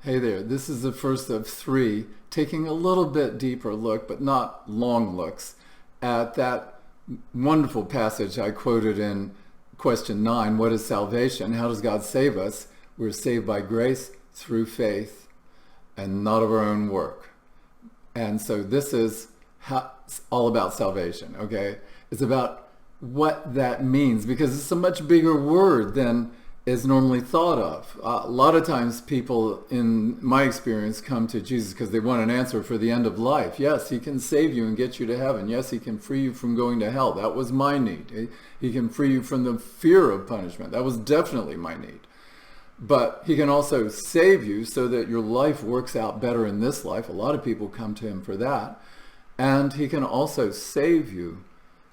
Hey there, this is the first of three, taking a little bit deeper look, but not long looks, at that wonderful passage I quoted in question 9. What is salvation? How does God save us? We're saved by grace through faith and not of our own work. And so this is all about salvation, okay? It's about what that means, because it's a much bigger word than is normally thought of. A lot of times people, in my experience, come to Jesus because they want an answer for the end of life. Yes, he can save you and get you to heaven. Yes, he can free you from going to hell. That was my need. He can free you from the fear of punishment. That was definitely my need. But he can also save you so that your life works out better in this life. A lot of people come to him for that. And he can also save you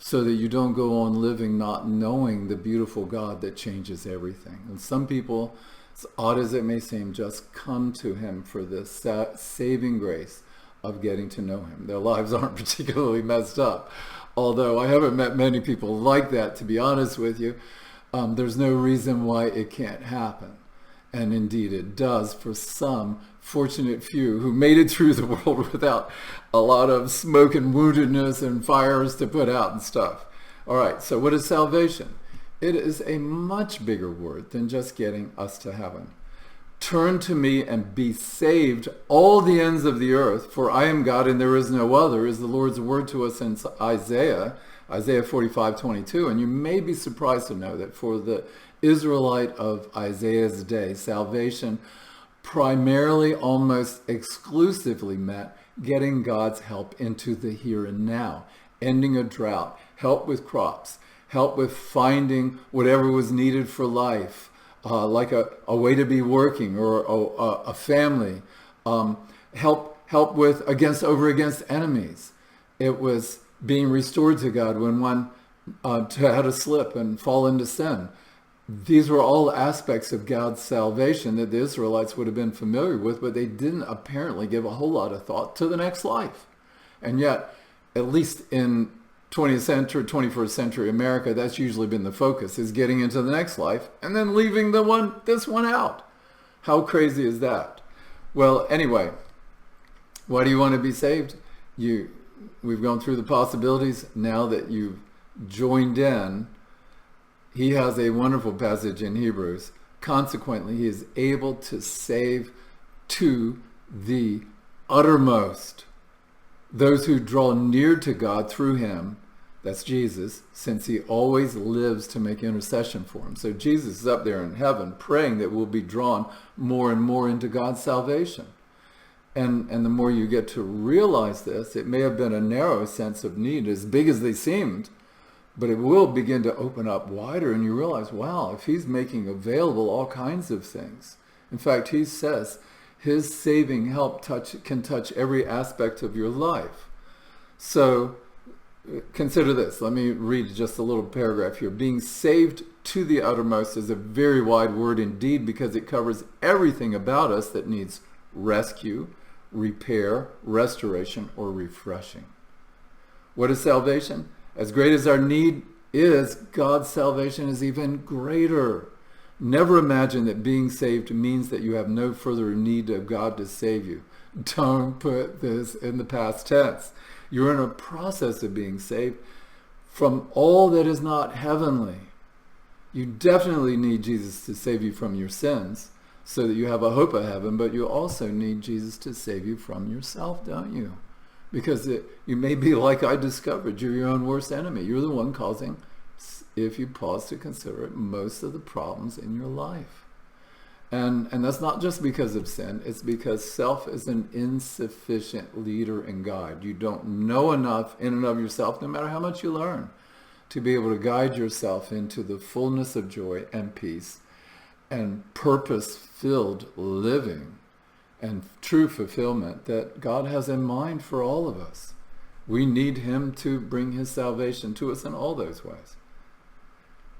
so that you don't go on living not knowing the beautiful God that changes everything. And some people, as odd as it may seem, just come to him for this saving grace of getting to know him. Their lives aren't particularly messed up. Although I haven't met many people like that, to be honest with you. There's no reason why it can't happen. And indeed it does for some fortunate few who made it through the world without a lot of smoke and woundedness and fires to put out and stuff. All right, so what is salvation? It is a much bigger word than just getting us to heaven. Turn to me and be saved, all the ends of the earth, for I am God and there is no other, is the Lord's word to us in Isaiah 45:22. And you may be surprised to know that for the Israelite of Isaiah's day, salvation primarily, almost exclusively meant getting God's help into the here and now, ending a drought, help with crops, help with finding whatever was needed for life, like a way to be working or a family, help with against enemies. It was being restored to God when one had to slip and fall into sin. These were all aspects of God's salvation that the Israelites would have been familiar with, but they didn't apparently give a whole lot of thought to the next life. And yet, at least in 20th century, 21st century America, that's usually been the focus, is getting into the next life and then leaving this one out. How crazy is that? Well, anyway, why do you want to be saved? We've gone through the possibilities. Now that you've joined in, he has a wonderful passage in Hebrews. Consequently, he is able to save to the uttermost those who draw near to God through him. That's Jesus, since he always lives to make intercession for him. So Jesus is up there in heaven praying that we'll be drawn more and more into God's salvation. And the more you get to realize this, it may have been a narrow sense of need, as big as they seemed, but it will begin to open up wider, and you realize, wow, if he's making available all kinds of things. In fact, he says his saving help can touch every aspect of your life. So consider this. Let me read just a little paragraph here. Being saved to the uttermost is a very wide word indeed, because it covers everything about us that needs rescue, repair, restoration, or refreshing. What is salvation? As great as our need is, God's salvation is even greater. Never imagine that being saved means that you have no further need of God to save you. Don't put this in the past tense. You're in a process of being saved from all that is not heavenly. You definitely need Jesus to save you from your sins so that you have a hope of heaven, but you also need Jesus to save you from yourself, don't you? Because you may be like I discovered, you're your own worst enemy. You're the one causing, if you pause to consider it, most of the problems in your life. And that's not just because of sin, it's because self is an insufficient leader and guide. You don't know enough in and of yourself, no matter how much you learn, to be able to guide yourself into the fullness of joy and peace and purpose-filled living and true fulfillment that God has in mind for all of us. We need him to bring his salvation to us in all those ways.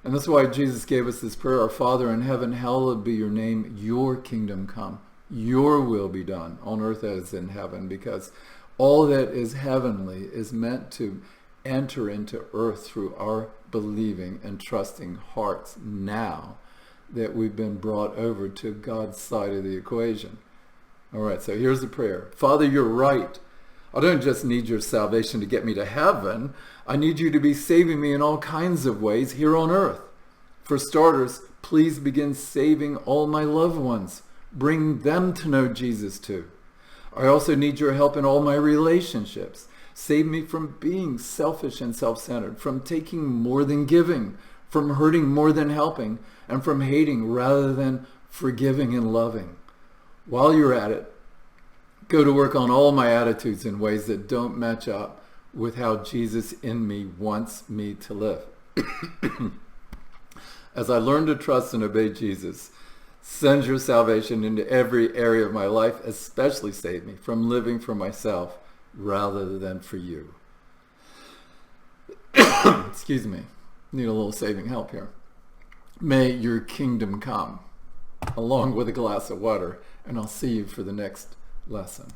And that's why Jesus gave us this prayer: Our Father in heaven, hallowed be your name, your kingdom come, your will be done on earth as in heaven, because all that is heavenly is meant to enter into earth through our believing and trusting hearts now that we've been brought over to God's side of the equation. All right, so here's the prayer. Father, you're right. I don't just need your salvation to get me to heaven. I need you to be saving me in all kinds of ways here on earth. For starters, please begin saving all my loved ones. Bring them to know Jesus too. I also need your help in all my relationships. Save me from being selfish and self-centered, from taking more than giving, from hurting more than helping, and from hating rather than forgiving and loving. While you're at it, go to work on all my attitudes in ways that don't match up with how Jesus in me wants me to live. As I learn to trust and obey Jesus, send your salvation into every area of my life, especially save me from living for myself rather than for you. Excuse me. Need a little saving help here. May your kingdom come, along with a glass of water, and I'll see you for the next lesson.